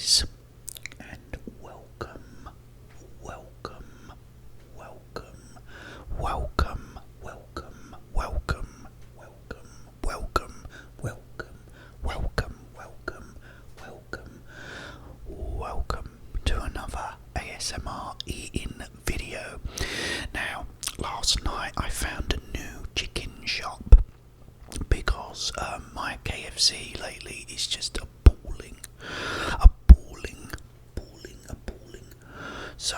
guys, and welcome, welcome, welcome, welcome, welcome, welcome, welcome, welcome, welcome, welcome, welcome, welcome, welcome to another ASMR eating video. Now, last night I found a new chicken shop because my KFC lately is just appalling. So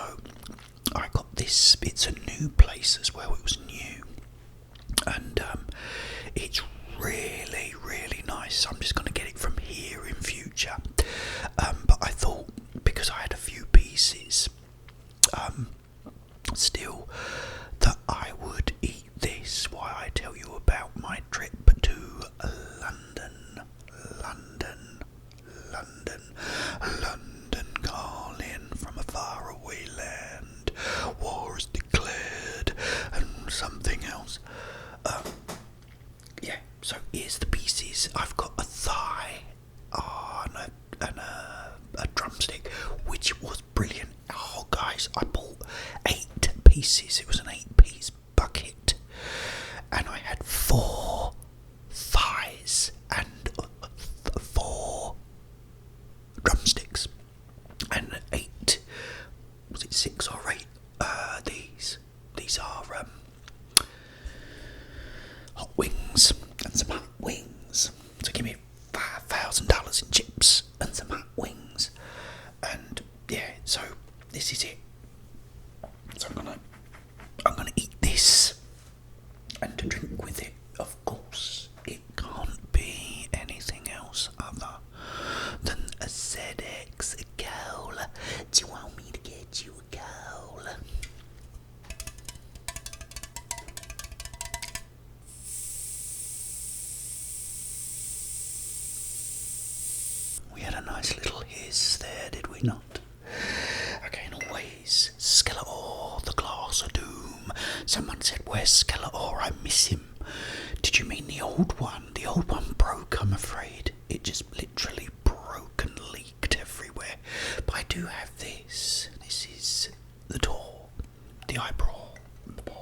I got this. It's a new place as well. It was new, and it's really, really nice. I'm just going to get it from here in future. But I thought, because I had a few pieces, still, that I would eat this while I tell you about my trip to London, calling from a faraway land. War is declared, and something else. Yeah. So here's the pieces. I've got a thigh, and a drumstick, which was brilliant. Oh, guys, I bought 8 pieces. It was an 8-piece bucket, and I had 4 thighs and 4 drumsticks, and 8. Was it 6 or 8? These are hot wings and some hot wings. So give me $5,000 in chips and some hot wings, and yeah. So this is it. So I'm gonna eat this, and to drink with it, of course, it can't be anything else other than a ZX cola. Do you want me to get you a cola? We had a nice little hiss there, did we not? Okay, and always, Skeletor, the glass of doom. Someone said, where's Skeletor? I miss him. Did you mean the old one? The old one broke, I'm afraid. It just literally broke and leaked everywhere. But I do have this. This is the door, the eyebrow, the paw.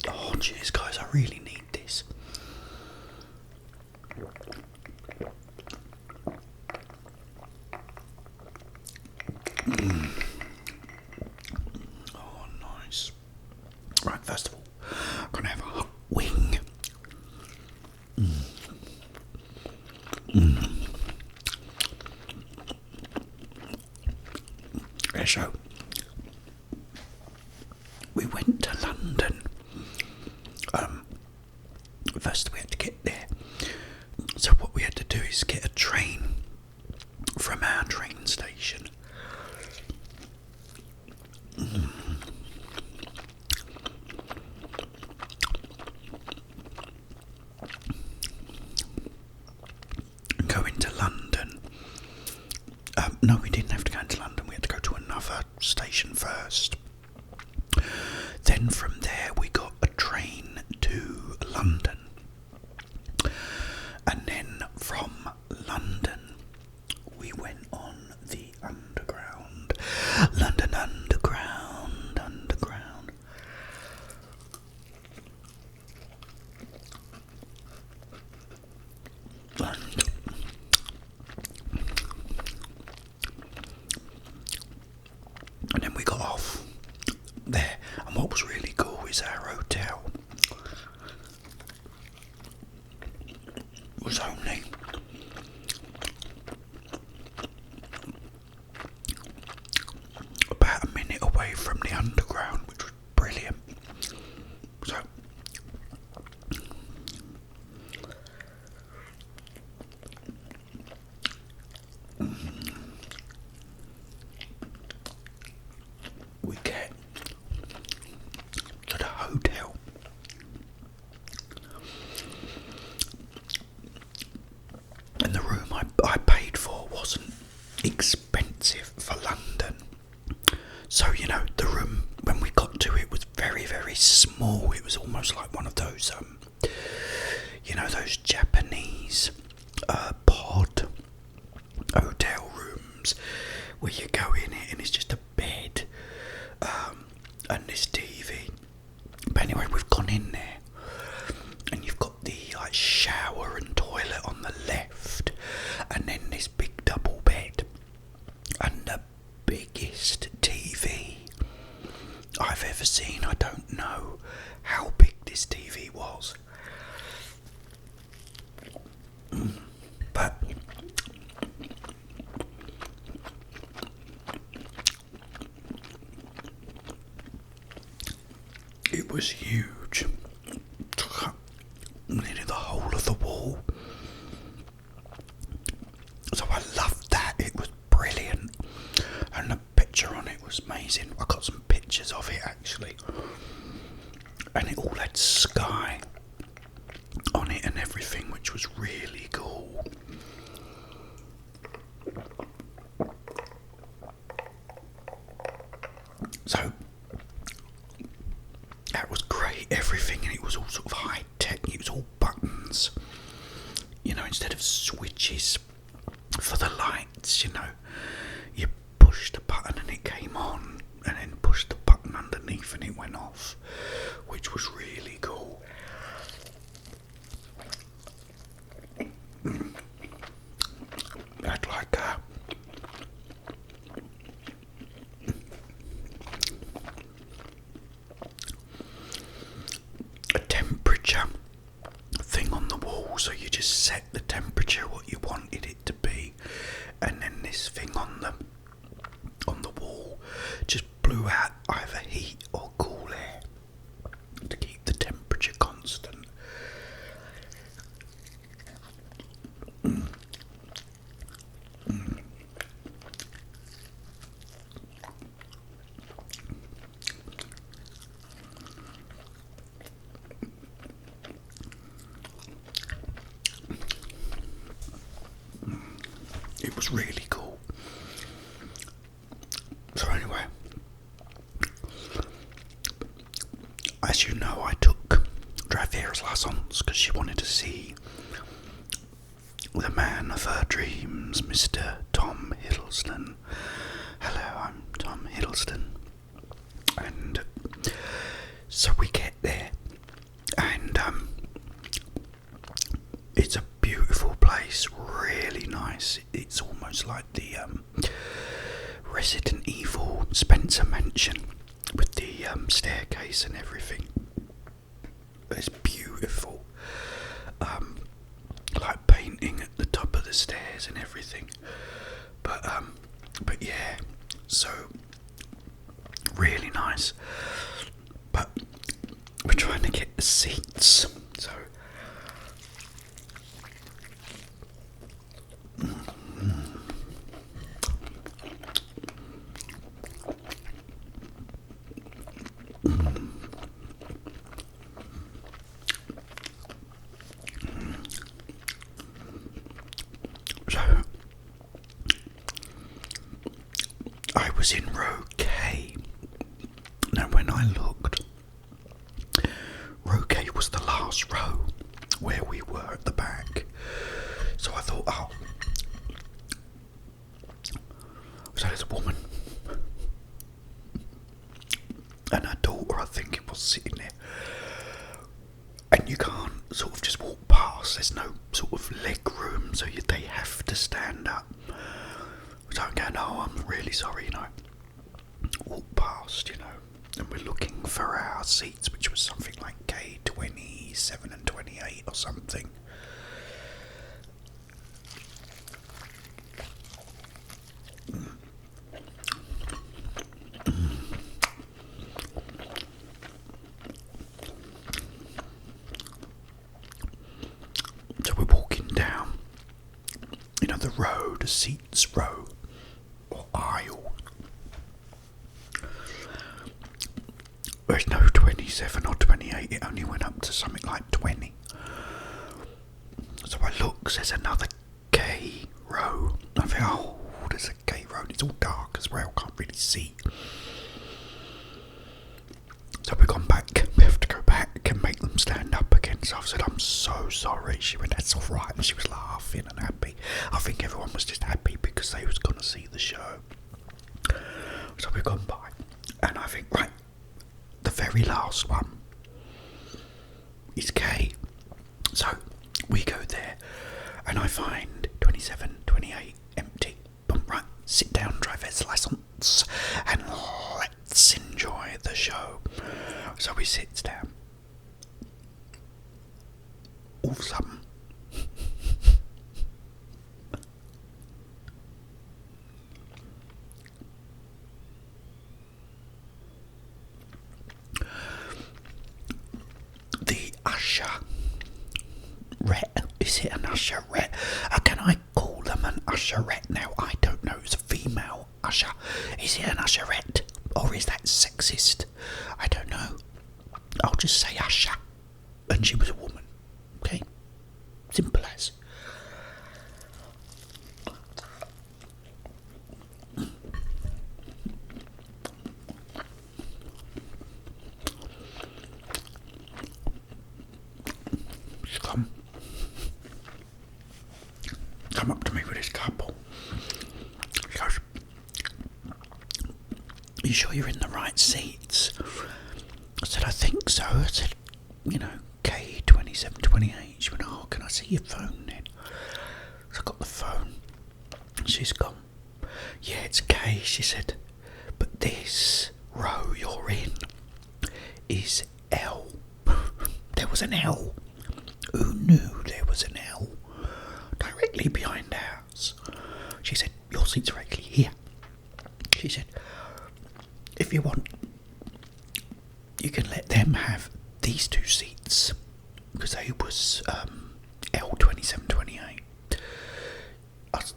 Oh, cheers, guys, I really need this. Oh, nice. Right, first of all, I'm going to have a hot wing. Yeah, so we went to London. First we had to get there. So what we had to do is get a train from our train station. And go into London. No, we didn't have to go into London. We had to go to another station first. Then from there we got a train to London. And then from London we went on the Underground. London Underground. And then we got off there, and what was really cool is our hotel. almost like one of those, those Japanese pod hotel rooms where you go in it and it's just a bed and this TV. But anyway, we've gone in there and you've got the shower and toilet on the left, and then this big double bed and the biggest TV I've ever seen. I don't know how big this TV was, but it was huge. Took up nearly the whole of the wall. So I loved that. It was brilliant. And the picture on it was amazing. I got some pictures of it actually. And it all had sky on it and everything, which was really cool. So that was great, everything, and it was all sort of high tech. It was all buttons, instead of switches for the lights. You pushed the button and it came on, and then pushed the button underneath and it went off, which was really cool. I'd like a temperature thing on the wall, so you just set the temperature what you wanted it to be, and then this thing on the wall just blew out either heat or cool air to keep the temperature constant. It was really cool. So anyway, as you know, I took Dravera's lessons because she wanted to see the man of her dreams, Mr. Tom Hiddleston. Hello, I'm Tom Hiddleston. And so we get there, and it's a beautiful place, really nice. It's almost like the Resident Evil Spencer Mansion with the staircase and everything. It's beautiful, like painting at the top of the stairs and everything. But yeah, so really nice. But we're trying to get the seats, so. I was in row K. Now when I looked, row K was the last row where we were at the back. So I thought, so there's a woman and her daughter, I think it was, sitting there. And you can't sort of just walk past. There's no sort of leg room, so they have to stand up. So I'm going, I'm really sorry, walk past, and we're looking for our seats, which was something like K27 and 28 or something. So we're walking down, the row, the seats row, or aisle. There's no 27 or 28, it only went up to something like 20. So I look, there's another K row. I think, there's a K row, and it's all dark as well, can't really see. So we've gone back, we have to go back and make stand up again. So I said, I'm so sorry. She went, that's all right. And she was laughing and happy. I think everyone was just happy because they was going to see the show. So we've gone by. And I think, right, the very last one is Kay. So we go there and I find 27, 28 empty. But right, sit down, driver's license, and let's enjoy the show. So we sit down. All of a sudden, the usherette, is it an usherette? Can I call them an usherette now? I don't know, it's a female usher. Is it an usherette? Or is that sexist? I don't know. I'll just say usher. And she was a woman. Okay? Simple as. She's come up to me with this couple. She goes, are you sure you're in the right seats? I said, I think so. I said, you know, K27, 28. She went, oh, can I see your phone then? So I got the phone. She's gone, yeah, it's K, she said, but this row you're in is L. There was an L. Who knew there was an L? Directly behind ours. She said, your seats are actually here. She said, if you want, you can let them have these two seats, because they was L27, 28.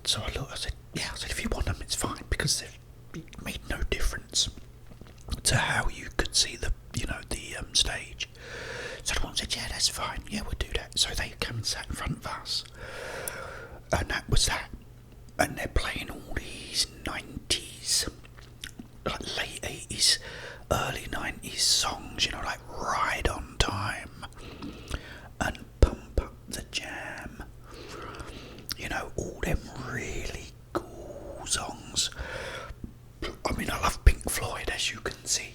So I looked, I said, yeah, I said, if you want them, it's fine, because it made no difference to how you could see the, you know, the stage. So the one said, yeah, that's fine, yeah, we'll do that. So they come and sat in front of us, and that was that. And they're playing all these 90s, like late 80s, early 90s songs, you know, like Ride on Time and Pump Up the Jam, you know, all them really cool songs. I mean, I love Pink Floyd, as you can see,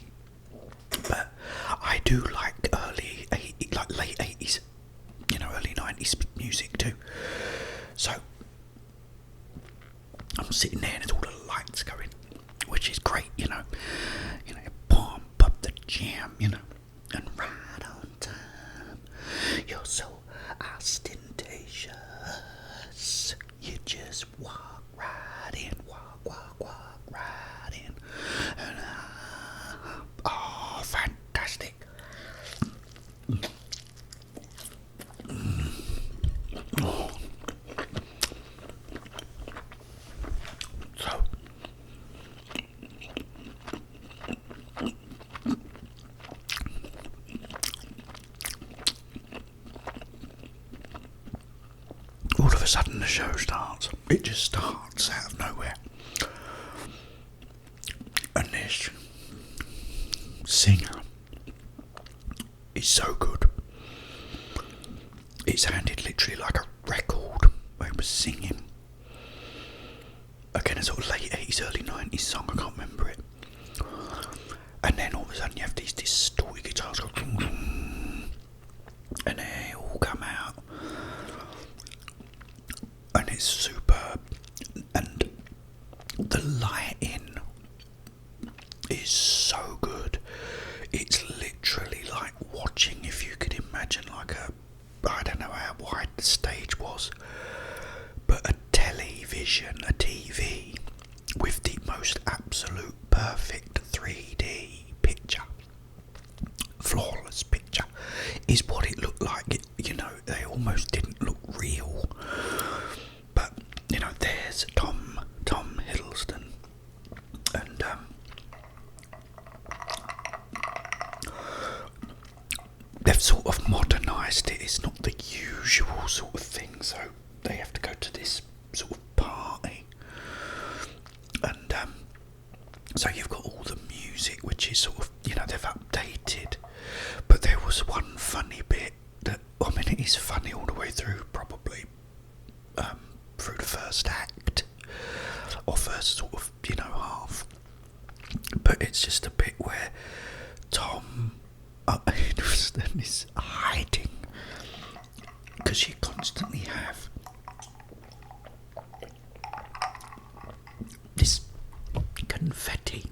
but I do like early 80s, like late 80s, you know, early 90s music too. So I'm sitting there and there's all the lights going, which is great, you know, pump up the jam, you know, and ride on time. You're so ostentatious. You just walk right in, walk right in, and oh, fantastic. Oh. So all of a sudden the show starts. It just starts out of nowhere. And this singer is so good. It sounded literally like a record where he was singing. Again, a sort of late 80s, early 90s song, I can't remember it. And then all of a sudden you have these distorted guitars go boom, boom, and they all come out. And it's superb. And the lighting is so good. It's literally like watching, if you could imagine, like I don't know how wide the stage was, but a television, a TV, with the most absolute perfect 3D picture, flawless picture, is what it looked like. You know, they almost didn't look real. But, you know, there's Tom Hiddleston, and they've sort of modernised it. It's not the usual sort of thing, so they have to go to this sort of party, and so you've got all the music, which is sort of, you know, they've updated, but there was one funny bit funny all the way through, probably through the first act, or first sort of, half. But it's just a bit where Tom is hiding, because you constantly have this confetti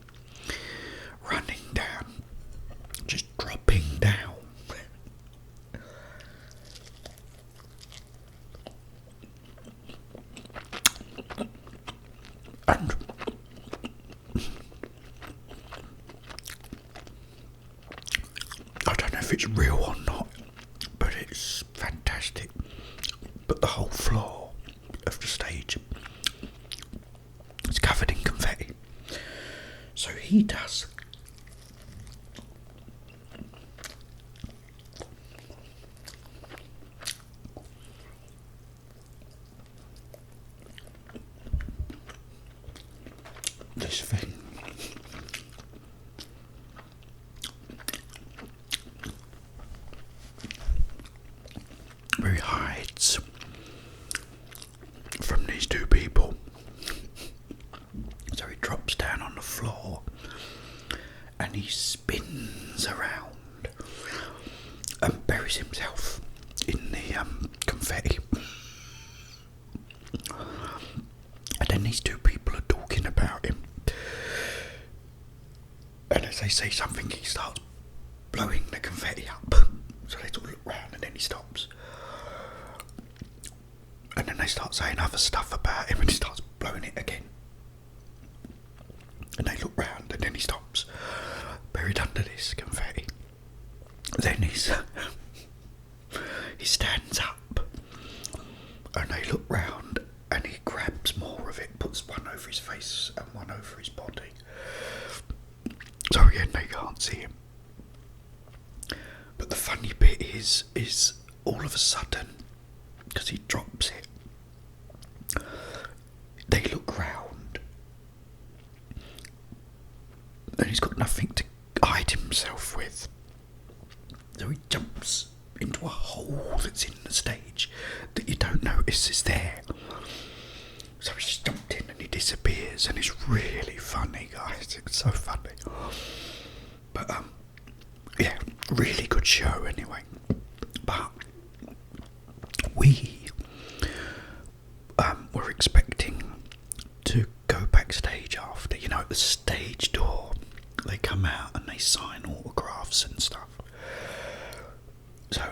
running down, just dropping down. And I don't know if it's real or not, but it's fantastic. But the whole floor of the stage is covered in confetti. So he does this thing. Where he hides from these two people. So he drops down on the floor and he spins around and buries himself in the confetti. And then these two people are talking about him. And as they say something, he starts blowing the confetti up. So they sort of look round and then he stops. And then they start saying other stuff about him and he starts blowing it again. And they look round and then he stops, buried under this confetti. Then he stands up and they look round and he grabs more of it, puts one over his face and one over his body. So again, they can't see him. But the funny bit is all of a sudden, because he drops it, they look round and he's got nothing to hide himself with. So he jumps into a hole that's in the stage that you don't notice is there. So he's just jumped in and he disappears, and it's really funny, guys. It's so funny. But yeah, really good show anyway. But we were expecting to go backstage after, at the stage door. They come out and they sign autographs and stuff. So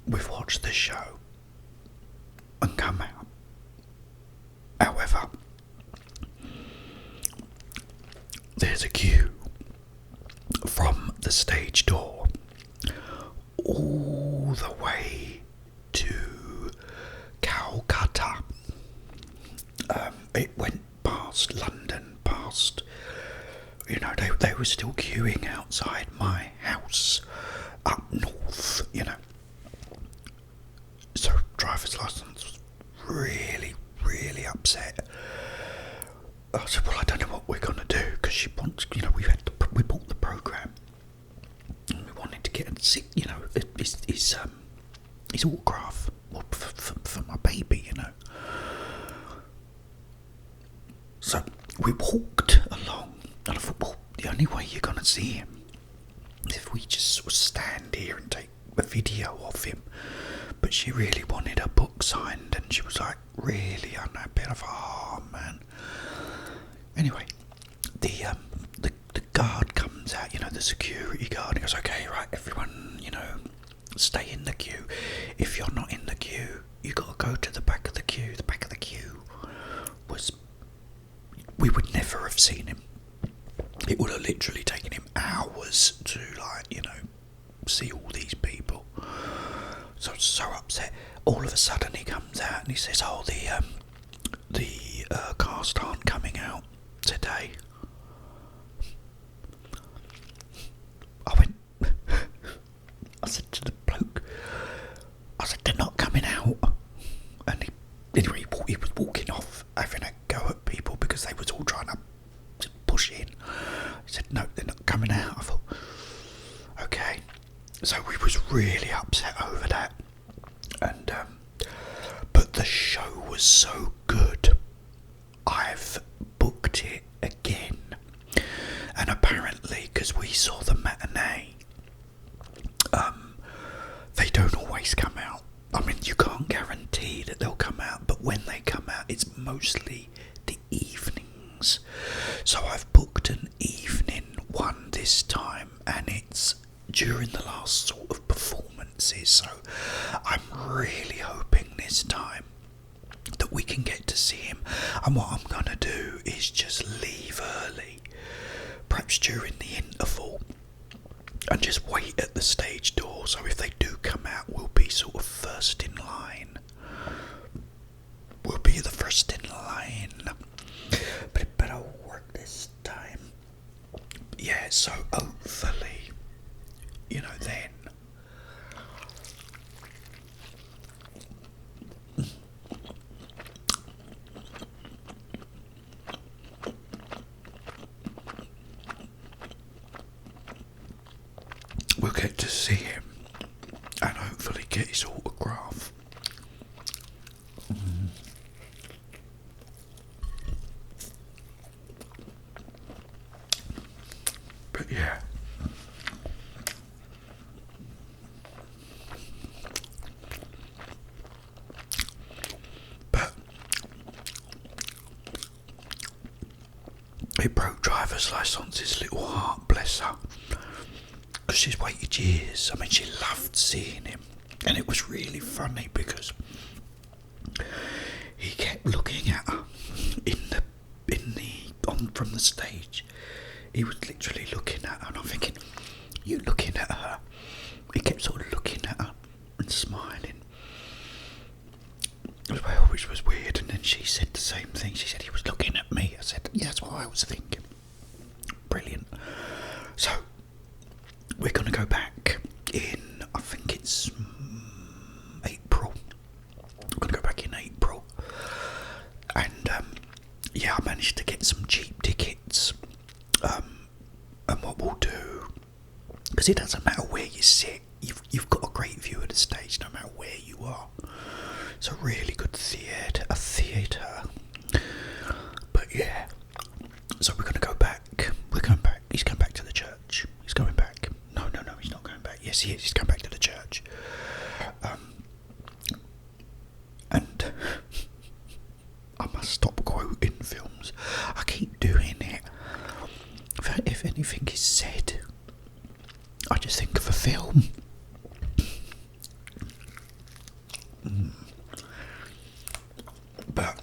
we've watched the show and come out. However, there's a queue from the stage door all the way to Calcutta. It went past London, past, they were still queuing outside my house up north, So driver's license was really, really upset. I said, well, I don't know what we're going to do, because she wants, we bought the programme and we wanted to get his autograph for my baby, So we walked along and I thought, well, the only way you're going to see him is if we just sort of stand here and take a video of him. But she really wanted her book signed and she was like really unhappy. I thought, oh man. Anyway, the guard comes out, the security guard. He goes, okay, right, everyone, stay in the queue. If you're not in the queue, you got to go to the back of the queue. The back of the queue we would never have seen him. It would have literally taken him hours to, see all these people. So I was so upset. All of a sudden he comes out and he says, oh, the cast aren't coming out today. I went, I said to the bloke, they're not coming out. And he was walking off, having a go at people because they was all trying to push in. He said, no, they're not coming out. I thought, okay. So we was really upset over that. And was so good, I've booked it again. And apparently, because we saw the matinee, they don't always come out. I mean, you can't guarantee that they'll come out, but when they come out, it's mostly the evenings. So I've booked an evening one this time, and it's during the last sort of performances. So I'm really hoping this time that we can get to see him. And what I'm going to do is just leave early, perhaps during the interval, and just wait at the stage door, so if they do come out, we'll be sort of first in line. We'll be the first in line. But it better work this time. Yeah, so hopefully, then. We'll get to see him and hopefully get his autograph. But yeah. But it broke driver's license's little heart, bless her. Because she's waited years. I mean, she loved seeing him, and it was really funny because he kept looking at her from the stage. He was literally looking at her, and I'm thinking, you looking at her? He kept sort of looking at her and smiling as well, which was weird. And then she said the same thing. She said he was looking at me. I said, yeah, that's what I was thinking. Brilliant. So we're going to go back in, I think it's April. We're going to go back in April. And, yeah, I managed to get some cheap tickets. And what we'll do, because it doesn't matter where you sit, you've got a great view of the stage no matter where you are. It's a really good theatre. But, yeah. So we're going to go back. We're going back. He's going back to the church. He's going back. No, he's not going back. Yes, he is. He's going back to the church. And I must stop quoting films. I keep doing it. If anything is said, I just think of a film. But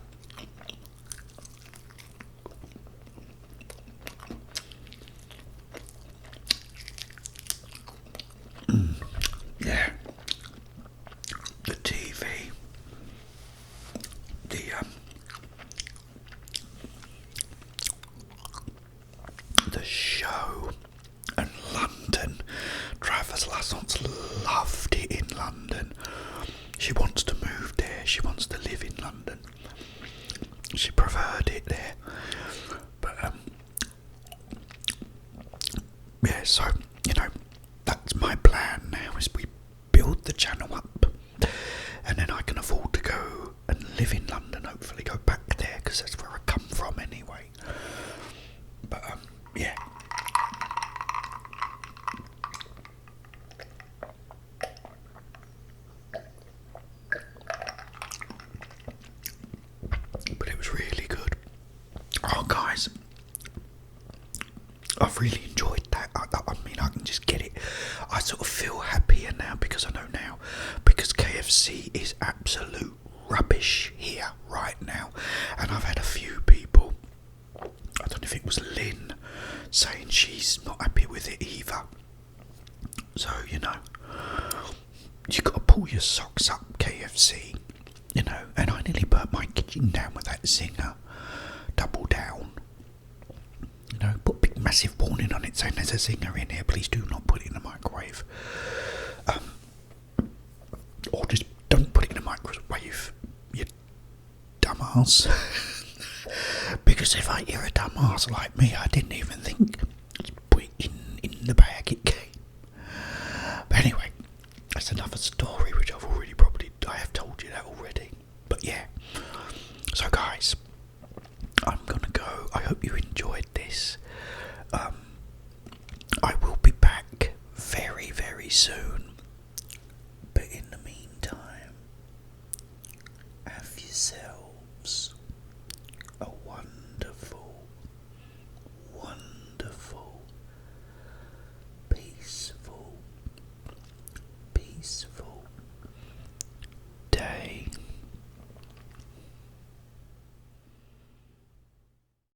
yeah, the TV, the show, and London. Travis Lassance loved it in London. She wants to move there. She wants to live in London. She preferred it there. But yeah, so that's my plan now, is we build the channel up, and then I can afford to go and live in London, hopefully go back there, because that's where I come from anyway. But yeah. But it was really good. Oh guys, I've really enjoyed that. I mean, I can just get it. I sort of feel happier now, because I know now, because KFC is absolute rubbish here right now. And I've had a few people, I don't know if it was Lynn, saying she's not happy with it either. So, you got to pull your socks up, KFC. And I nearly burnt my kitchen down with that Zinger double down. Put a big massive warning on it saying there's a Zinger in here, please do not put it in the microwave. Or just don't put it in the microwave, you dumbass. Because if I hear a dumbass like me, I didn't even think, just put it in the bag it came. But anyway, that's another story which I have told you that already. But yeah, yourselves.